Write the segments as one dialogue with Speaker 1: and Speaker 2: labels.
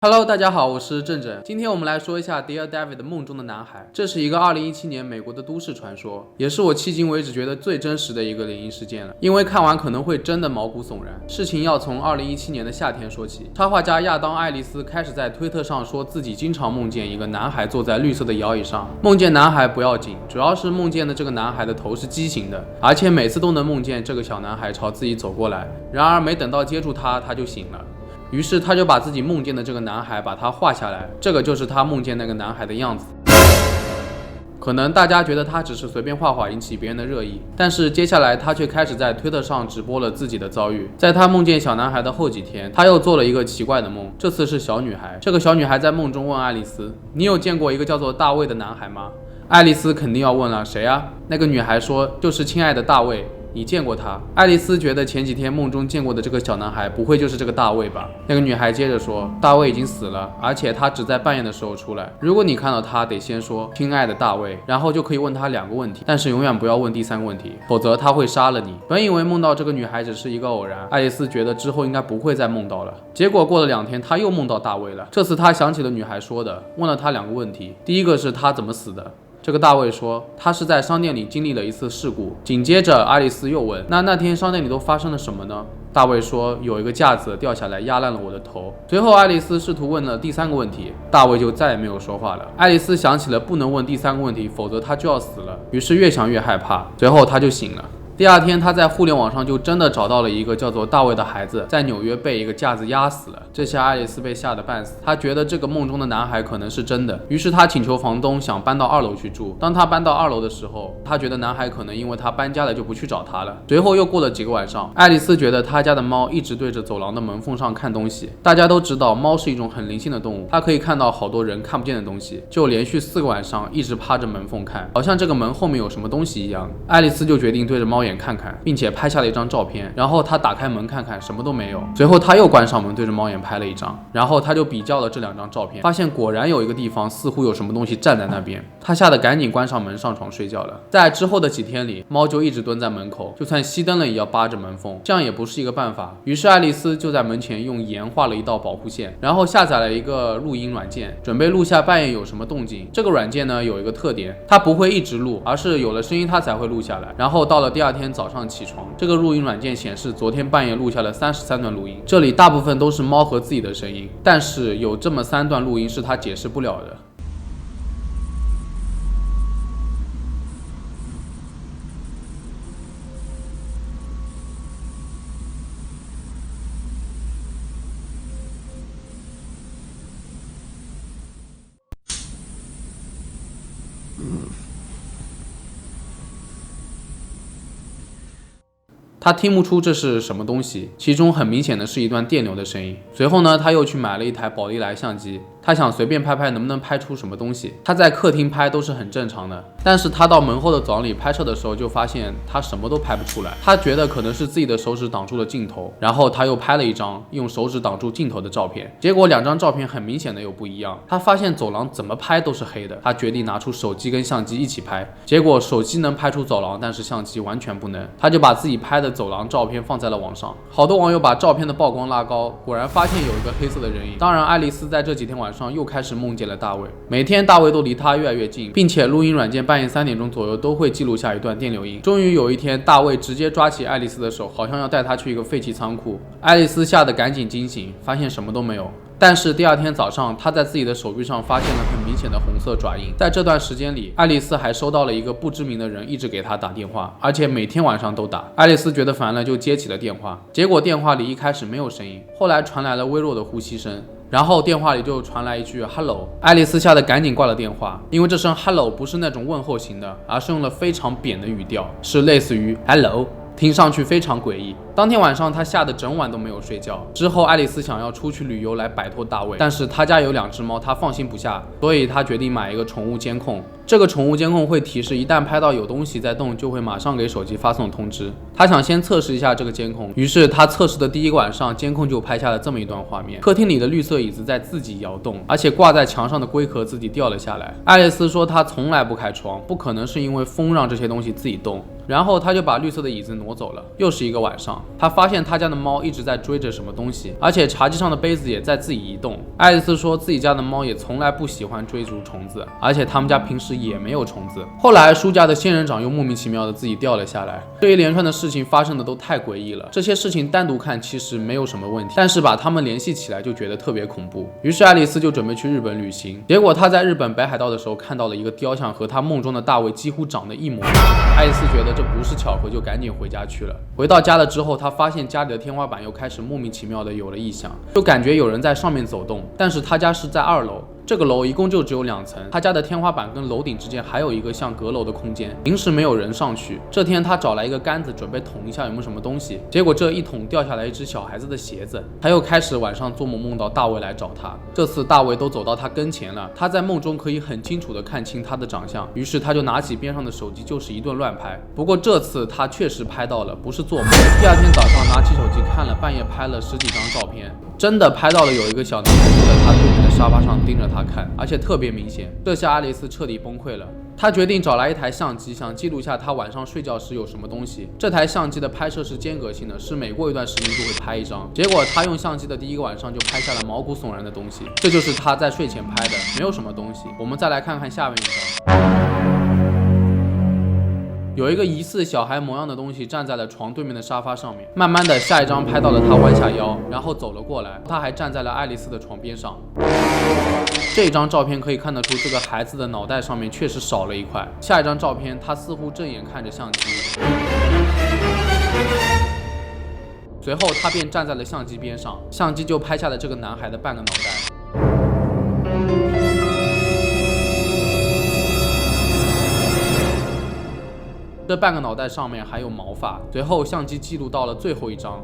Speaker 1: Hello， 大家好，我是正正。今天我们来说一下 Dear David 梦中的男孩。这是一个2017年美国的都市传说，也是我迄今为止觉得最真实的一个灵异事件了。因为看完可能会真的毛骨悚然。事情要从2017年的夏天说起。插画家亚当·爱丽丝开始在推特上说自己经常梦见一个男孩坐在绿色的摇椅上。梦见男孩不要紧，主要是梦见的这个男孩的头是畸形的，而且每次都能梦见这个小男孩朝自己走过来。然而没等到接触他就醒了。于是他就把自己梦见的这个男孩把他画下来，这个就是他梦见那个男孩的样子。可能大家觉得他只是随便画画引起别人的热议，但是接下来他却开始在推特上直播了自己的遭遇。在他梦见小男孩的后几天，他又做了一个奇怪的梦，这次是小女孩。这个小女孩在梦中问爱丽丝：“你有见过一个叫做大卫的男孩吗？”爱丽丝肯定要问了：“谁啊？”那个女孩说：“就是亲爱的大卫。”你见过他？爱丽丝觉得前几天梦中见过的这个小男孩不会就是这个大卫吧？那个女孩接着说，大卫已经死了，而且他只在半夜的时候出来。如果你看到他，得先说亲爱的大卫，然后就可以问他2个问题，但是永远不要问第3个问题，否则他会杀了你。本以为梦到这个女孩只是一个偶然，爱丽丝觉得之后应该不会再梦到了。结果过了2天，他又梦到大卫了。这次他想起了女孩说的，问了他2个问题。第一个是他怎么死的？这个大卫说，他是在商店里经历了一次事故。紧接着，爱丽丝又问，那天商店里都发生了什么呢？大卫说，有一个架子掉下来压烂了我的头。随后，爱丽丝试图问了第3个问题，大卫就再也没有说话了。爱丽丝想起了不能问第3个问题，否则他就要死了，于是越想越害怕，随后他就醒了。第2天，他在互联网上就真的找到了一个叫做大卫的孩子，在纽约被一个架子压死了。这下爱丽丝被吓得半死，她觉得这个梦中的男孩可能是真的，于是她请求房东想搬到2楼去住。当她搬到2楼的时候，她觉得男孩可能因为她搬家了就不去找她了。随后又过了几个晚上，爱丽丝觉得她家的猫一直对着走廊的门缝上看东西。大家都知道猫是一种很灵性的动物，它可以看到好多人看不见的东西，就连续4个晚上一直趴着门缝看，好像这个门后面有什么东西一样。爱丽丝就决定对着猫眼看看，并且拍下了一张照片，然后他打开门看看，什么都没有。随后他又关上门，对着猫眼拍了一张，然后他就比较了这2张照片，发现果然有一个地方似乎有什么东西站在那边。他吓得赶紧关上门上床睡觉了。在之后的几天里，猫就一直蹲在门口，就算熄灯了也要扒着门缝，这样也不是一个办法。于是爱丽丝就在门前用盐画了一道保护线，然后下载了一个录音软件，准备录下半夜有什么动静。这个软件呢有一个特点，它不会一直录，而是有了声音它才会录下来。然后到了第2天早上起床，这个录音软件显示昨天半夜录下了33段录音，这里大部分都是猫和自己的声音，但是有这么3段录音是他解释不了的。他听不出这是什么东西，其中很明显的是一段电流的声音。随后呢，他又去买了一台宝丽来相机，他想随便拍拍能不能拍出什么东西。他在客厅拍都是很正常的，但是他到门后的走廊里拍摄的时候，就发现他什么都拍不出来。他觉得可能是自己的手指挡住了镜头，然后他又拍了一张用手指挡住镜头的照片，结果2张照片很明显的有不一样。他发现走廊怎么拍都是黑的，他决定拿出手机跟相机一起拍，结果手机能拍出走廊，但是相机完全不能。他就把自己拍的走廊照片放在了网上，好多网友把照片的曝光拉高，果然发现有一个黑色的人影。当然，爱丽丝在这几天晚上又开始梦见了大卫，每天大卫都离她越来越近，并且录音软件半夜3点钟左右都会记录下一段电流音。终于有一天，大卫直接抓起爱丽丝的手，好像要带她去一个废弃仓库。爱丽丝吓得赶紧惊醒，发现什么都没有。但是第2天早上，她在自己的手臂上发现了很明显的红色爪印。在这段时间里，爱丽丝还收到了一个不知名的人一直给她打电话，而且每天晚上都打。爱丽丝觉得烦了，就接起了电话。结果电话里一开始没有声音，后来传来了微弱的呼吸声，然后电话里就传来一句 “hello”。爱丽丝吓得赶紧挂了电话，因为这声 “hello” 不是那种问候型的，而是用了非常扁的语调，是类似于 “hello”， 听上去非常诡异。当天晚上，她吓得整晚都没有睡觉。之后，爱丽丝想要出去旅游来摆脱大卫，但是她家有2只猫，她放心不下，所以她决定买一个宠物监控。这个宠物监控会提示，一旦拍到有东西在动，就会马上给手机发送通知。她想先测试一下这个监控，于是她测试的第1个晚上，监控就拍下了这么一段画面：客厅里的绿色椅子在自己摇动，而且挂在墙上的龟壳自己掉了下来。爱丽丝说她从来不开窗，不可能是因为风让这些东西自己动。然后她就把绿色的椅子挪走了。又是一个晚上，他发现他家的猫一直在追着什么东西，而且茶几上的杯子也在自己移动。爱丽丝说自己家的猫也从来不喜欢追逐虫子，而且他们家平时也没有虫子。后来书家的仙人掌又莫名其妙的自己掉了下来。这一连串的事情发生的都太诡异了，这些事情单独看其实没有什么问题，但是把它们联系起来就觉得特别恐怖。于是爱丽丝就准备去日本旅行，结果她在日本北海道的时候看到了一个雕像，和她梦中的大卫几乎长得一模一样。爱丽丝觉得这不是巧合，就赶紧回家去了。回到家了之后，她发现家里的天花板又开始莫名其妙的有了异响，就感觉有人在上面走动，但是她家是在2楼。这个楼一共就只有2层，他家的天花板跟楼顶之间还有一个像阁楼的空间，平时没有人上去。这天他找来一个杆子，准备捅一下有没有什么东西，结果这一捅掉下来一只小孩子的鞋子。他又开始晚上做梦，梦到大卫来找他，这次大卫都走到他跟前了，他在梦中可以很清楚的看清他的长相，于是他就拿起边上的手机就是一顿乱拍。不过这次他确实拍到了，不是做梦。第二天早上拿起手机看了，半夜拍了10几张照片，真的拍到了有一个小男孩坐在他对面的沙发上盯着他看，而且特别明显。这下爱丽丝彻底崩溃了，她决定找来一台相机，想记录下她晚上睡觉时有什么东西。这台相机的拍摄是间隔性的，是每过一段时间就会拍一张。结果她用相机的第一个晚上就拍下了毛骨悚然的东西，这就是她在睡前拍的，没有什么东西。我们再来看看下面一张。有一个疑似小孩模样的东西站在了床对面的沙发上面，慢慢的下一张拍到了他弯下腰，然后走了过来，他还站在了爱丽丝的床边上。这张照片可以看得出这个孩子的脑袋上面确实少了一块。下一张照片他似乎正眼看着相机，随后他便站在了相机边上，相机就拍下了这个男孩的半个脑袋。这半个脑袋上面还有毛发。随后相机记录到了最后一张，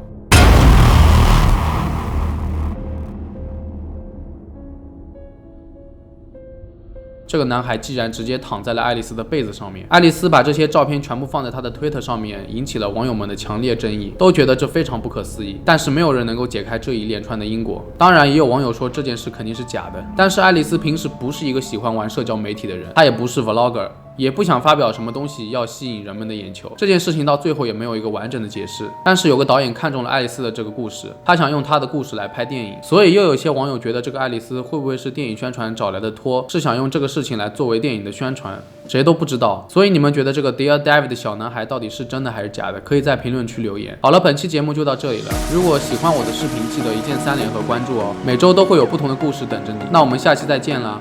Speaker 1: 这个男孩竟然直接躺在了爱丽丝的被子上面。爱丽丝把这些照片全部放在她的推特上面，引起了网友们的强烈争议，都觉得这非常不可思议，但是没有人能够解开这一连串的因果。当然也有网友说这件事肯定是假的，但是爱丽丝平时不是一个喜欢玩社交媒体的人，她也不是 vlogger，也不想发表什么东西要吸引人们的眼球。这件事情到最后也没有一个完整的解释，但是有个导演看中了爱丽丝的这个故事，他想用她的故事来拍电影，所以又有些网友觉得这个爱丽丝会不会是电影宣传找来的托，是想用这个事情来作为电影的宣传，谁都不知道。所以你们觉得这个 Dear David 的小男孩到底是真的还是假的？可以在评论区留言。好了，本期节目就到这里了，如果喜欢我的视频，记得一键3连和关注哦，每周都会有不同的故事等着你。那我们下期再见啦。